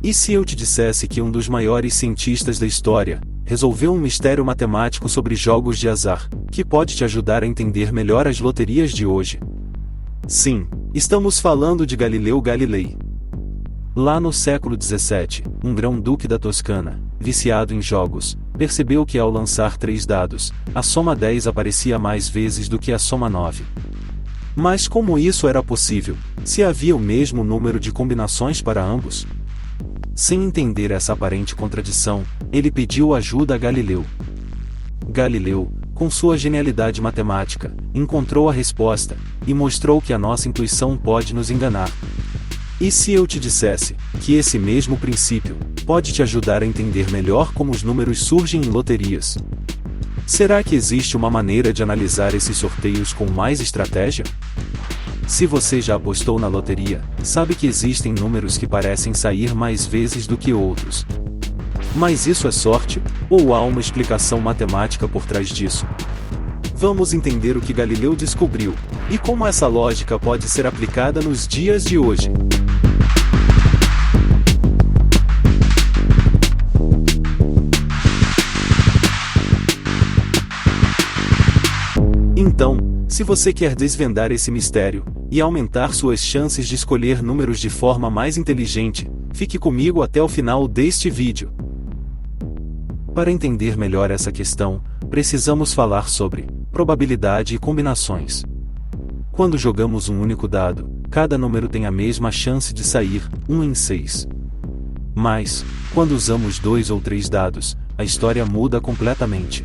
E se eu te dissesse que um dos maiores cientistas da história resolveu um mistério matemático sobre jogos de azar, que pode te ajudar a entender melhor as loterias de hoje? Sim, estamos falando de Galileu Galilei. Lá no século XVII, um grão-duque da Toscana, viciado em jogos, percebeu que ao lançar 3 dados, a soma 10 aparecia mais vezes do que a soma 9. Mas como isso era possível, se havia o mesmo número de combinações para ambos? Sem entender essa aparente contradição, ele pediu ajuda a Galileu. Galileu, com sua genialidade matemática, encontrou a resposta, e mostrou que a nossa intuição pode nos enganar. E se eu te dissesse que esse mesmo princípio pode te ajudar a entender melhor como os números surgem em loterias? Será que existe uma maneira de analisar esses sorteios com mais estratégia? Se você já apostou na loteria, sabe que existem números que parecem sair mais vezes do que outros. Mas isso é sorte, ou há uma explicação matemática por trás disso? Vamos entender o que Galileu descobriu, e como essa lógica pode ser aplicada nos dias de hoje. Então, se você quer desvendar esse mistério e aumentar suas chances de escolher números de forma mais inteligente, fique comigo até o final deste vídeo. Para entender melhor essa questão, precisamos falar sobre probabilidade e combinações. Quando jogamos um único dado, cada número tem a mesma chance de sair, 1 em 6. Mas, quando usamos 2 ou 3 dados, a história muda completamente.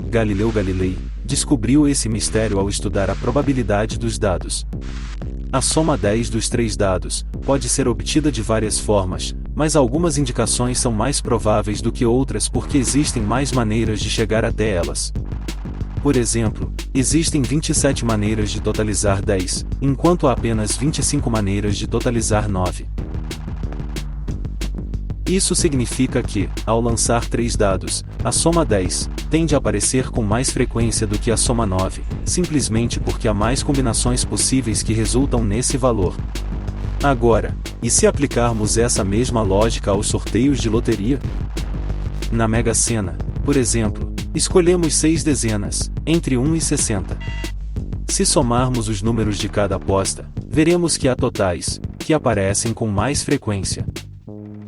Galileu Galilei descobriu esse mistério ao estudar a probabilidade dos dados. A soma 10 dos 3 dados pode ser obtida de várias formas, mas algumas indicações são mais prováveis do que outras porque existem mais maneiras de chegar até elas. Por exemplo, existem 27 maneiras de totalizar 10, enquanto há apenas 25 maneiras de totalizar 9. Isso significa que, ao lançar 3 dados, a soma 10 tende a aparecer com mais frequência do que a soma 9, simplesmente porque há mais combinações possíveis que resultam nesse valor. Agora, e se aplicarmos essa mesma lógica aos sorteios de loteria? Na Mega Sena, por exemplo, escolhemos 6 dezenas, entre 1 e 60. Se somarmos os números de cada aposta, veremos que há totais, que aparecem com mais frequência.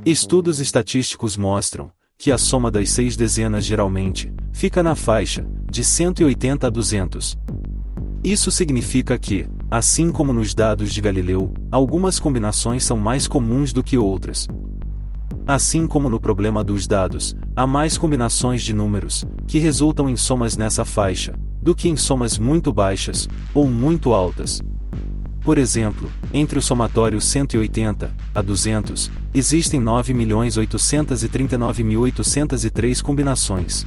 Estudos estatísticos mostram que a soma das 6 dezenas geralmente fica na faixa de 180 a 200. Isso significa que, assim como nos dados de Galileu, algumas combinações são mais comuns do que outras. Assim como no problema dos dados, há mais combinações de números, que resultam em somas nessa faixa, do que em somas muito baixas, ou muito altas. Por exemplo, entre o somatório 180 a 200, existem 9.839.803 combinações.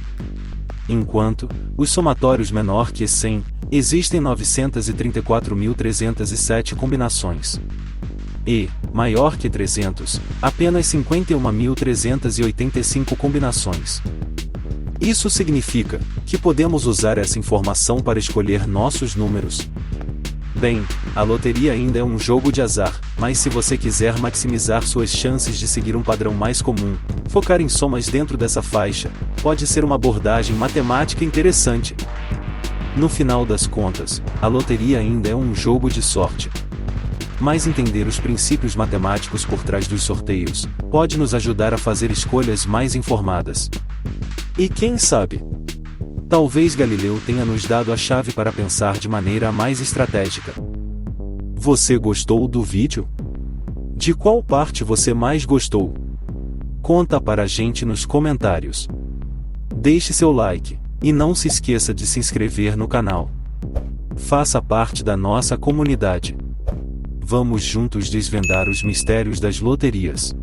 Enquanto, os somatórios menor que 100, existem 934.307 combinações. E, maior que 300, apenas 51.385 combinações. Isso significa que podemos usar essa informação para escolher nossos números. Bem, a loteria ainda é um jogo de azar, mas se você quiser maximizar suas chances de seguir um padrão mais comum, focar em somas dentro dessa faixa, pode ser uma abordagem matemática interessante. No final das contas, a loteria ainda é um jogo de sorte. Mas entender os princípios matemáticos por trás dos sorteios pode nos ajudar a fazer escolhas mais informadas. E quem sabe? Talvez Galileu tenha nos dado a chave para pensar de maneira mais estratégica. Você gostou do vídeo? De qual parte você mais gostou? Conta para a gente nos comentários. Deixe seu like, e não se esqueça de se inscrever no canal. Faça parte da nossa comunidade. Vamos juntos desvendar os mistérios das loterias.